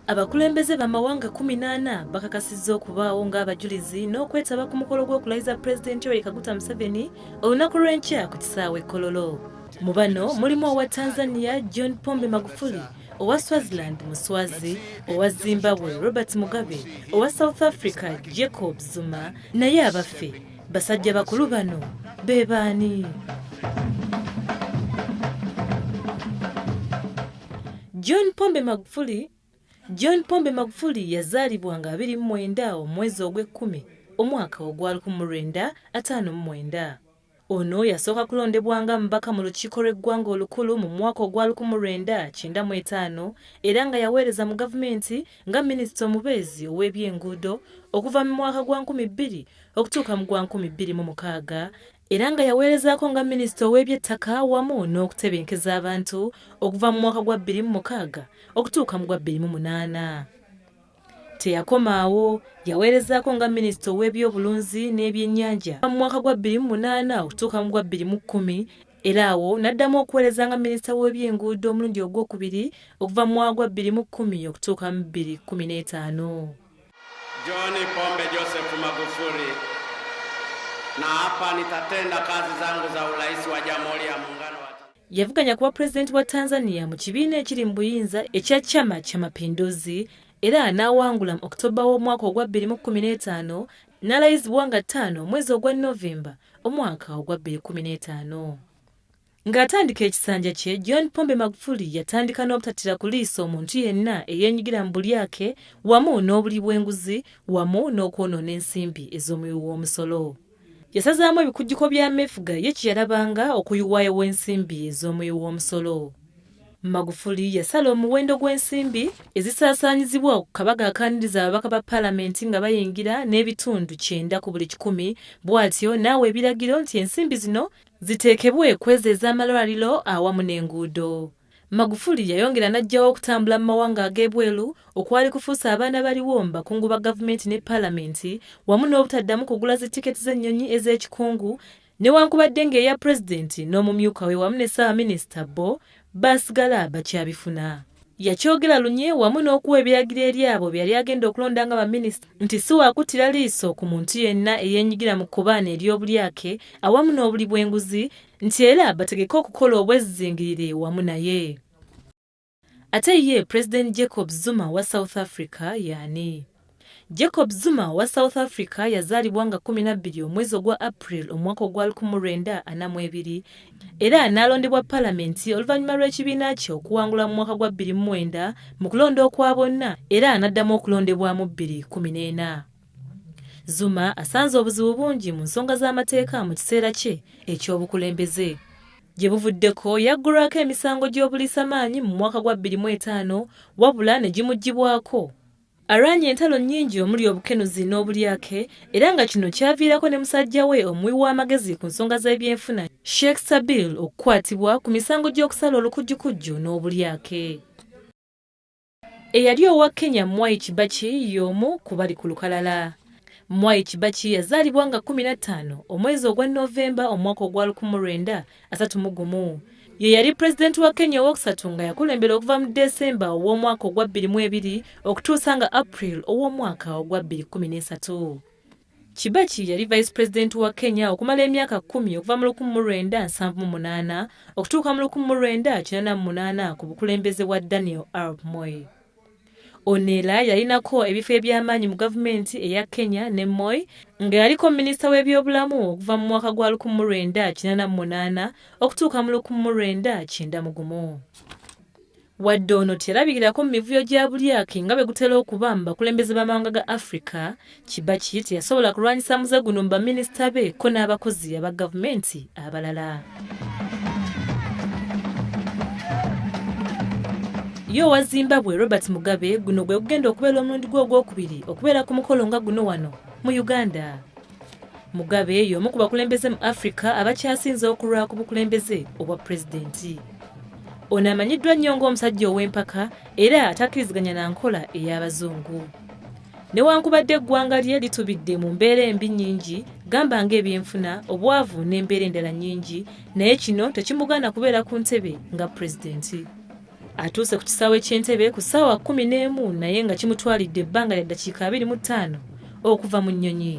Abakulembeze b'amawanga 18 bakakasizza okubaawo ng'abajulizi n'okwetaba ku mukolo gw'okulayiza Pulezidenti Yoweri Kaguta Museveni olunaku lw'enkya ku kisaawe Kololo. Mu bano mulimu owa Tanzania John Pombe Magufuli, owa Swaziland Muswazi, owa Zimbabwe Robert Mugabe, owa South Africa Jacob Zuma, naye abaffe basajja bakulu bano be baani? John Pombe Magufuli yazaalibwa nga 29 omwezi ogw'Ekkumi omwaka ogwa 1959. Ono yasooka kulondebwa nga mubaka mu lukiiko lw'eggwanga olukulu mu mwaka ogwa 1995 era nga yaweereza mu gavumenti nga minisita omubeezi ow'ebyenguudo okuva mu mwaka gwa 2000 okutuuka mu gwa 2006 era nga yaweerezaako nga minisita ow'ebyettaka wamu n'okutebenkeza abantu okuva mu mwaka gwa 2006 okutuuka mu gwa 2008. Teyakomaawo, yaweerezaako nga minisita ow'ebyobulunzi n'ebyennyanja mu mwaka gwa 2008 okutuuka mu gwa 2010 era awo n'addamu okuweereza nga minisita w'ebyenguudo omulundi ogwokubiri okuva mu mwaka gwa 2010 okutuuka mu 2015. John Pombe Joseph Magufuli, na hapa nitatenda kazi zangu za urais wa Jamhuri ya Muungano wa Tanzania. Yavuganya kuba pulezidenti wa Tanzania mu kibiina ekiri mu buyinza ekya Chama cha Mapinduzi era n'awangula mu Oktoba w'omwaka ogwa 2015 n'alayizibwa nga 5 omwezi ogwa Novemba omwaka ogwa 2015. Ng'atandika ekisanja kye, John Pombe Magufuli yatandika n'obutattira ku liiso omuntu yenna eyeenyigira mu bulyake wamu n'obuli bw'enguzi wamu n'okwonoona ensimbi ez'omuwi w'omusolo. Yasazaamu ebikujjuko by'ameefuga ye kye yalabanga okuyiwaayo w'ensimbi ez'omuwi w'omusolo. Magufuli yasala omuwendo gw'ensimbi ezisaasaanyizibwa ku kabaga akaaniriza ababaka ba Paalamenti nga bayingira n'ebitundu 9 ku buli 100 bw'atyo n'awa ebiragiro nti ensimbi zino ziteekebwe kweza ez'amalwaliro awamu n'enguudo. Magufuli yayongera n'ajjawo okutambula mu mawanga ag'ebweru okwali kufuusa abaana baliwo mu bakungu ba gavumenti ne Paalamenti wamu n'obutaddamu kugula zitiketi z'ennyonyi ez'ekikungu newankubadde ng'eya pulezidenti n'omumyuka we wamu ne Ssaabaminisita bo baasigala bakyabifuna. Yakyogera lunye wamu n'okuwa ebiragiro eri abo bye yali agenda okulonda nga baminisita nti si waakuttira liiso ku muntu yenna eyeenyigira mu kkubaana ery'obulyake awamu n'obuli bw'enguzi nti era bategeke okukola obwezzingirire wamu naye. Ate ye President Jacob Zuma wa South Africa y'ani? Jacob Zuma wa South Africa yazaalibwa nga 12 omwezi ogwa April omwaka ogwa 1942 era n'alondebwa Paalamenti oluvannyuma lw'ekibiina kye okuwangula mu mwaka gwa 2009 mu kulonda okwa bonna era n'addamu okulondebwa mu 2014. Zuma asanze obuzibu bungi mu nsonga z'amateeka mu kiseera kye eky'obukulembeze. Gye buvuddeko yaggulwako emisango gy'obuliisamaanyi mu mwaka gwa 2005 wabula ne gimuggyibwako. Arwanye entalo nnyingi omuli obukenuzi n'obulyake era nga kino kyaviirako ne musajja we omuwi w'amagezi ku nsonga z'ebyenfuna Sheikh Sabil okukwatibwa ku misango gy'okusala olukujjukujju n'obulyake. Eyali owa Kenya Mwai Kibaki y'omu ku bali ku lukalala. Mwai Kibaki yazaalibwa nga 15 omwezi ogwa Novemba omwaka ogwa 1931. Ye yali pulezidenti wa Kenya owookusatu nga yakulembera okuva mu Desemba ow'omwaka ogwa 2002 okutuusa nga April ow'omwaka ogwa 2013. Kibaki yali vice president wa Kenya okumala emyaka 10 okuva mu 1978 okutuuka mu 1988 ku bukulembeze bwa Daniel Arap Moi. Onera yalinako ebifo eby'amaanyi mu gavumenti eya Kenya ne Moi nga yaliko minisita w'ebyobulamu okuva mu mwaka gwa 1988 okutuuka mu 1991. Wadde ono terabikirako mu mivuyo gya bulyake nga bwe gutera okuba mu bakulembeze b'amawanga ga Africa, Kibaki teyasobola kulwanyisa muze guno mu baminisita be ko n'abakozi aba gavumenti abalala. Yo wa Zimbabwe Robert Mugabe guno gwe gugenda okubeera omulundi gwe ogwokubiri okubeera ku mukolo nga guno wano mu Uganda. Mugabe y'omu ku bakulembeze mu Africa abakyasinze okulwa ku bukulembeze obwa pulezidenti. Ono amanyiddwa nnyo ng'omusajja ow'empaka era atakkiriziganya na nkola ey'abazungu. Newankubadde eggwanga lye litubidde mu mbeera embi nnyingi gamba ng'ebyenfuna, obwavu n'embeera endala nnyingi, naye kino tekimugaana kubeera ku ntebe nga pulezidenti. atuuse ku kisaawe ky'Entebbe ku ssaawa 11 naye nga kimutwalidde ebbanga lya ddakiika 25 okuva mu nnyonyi.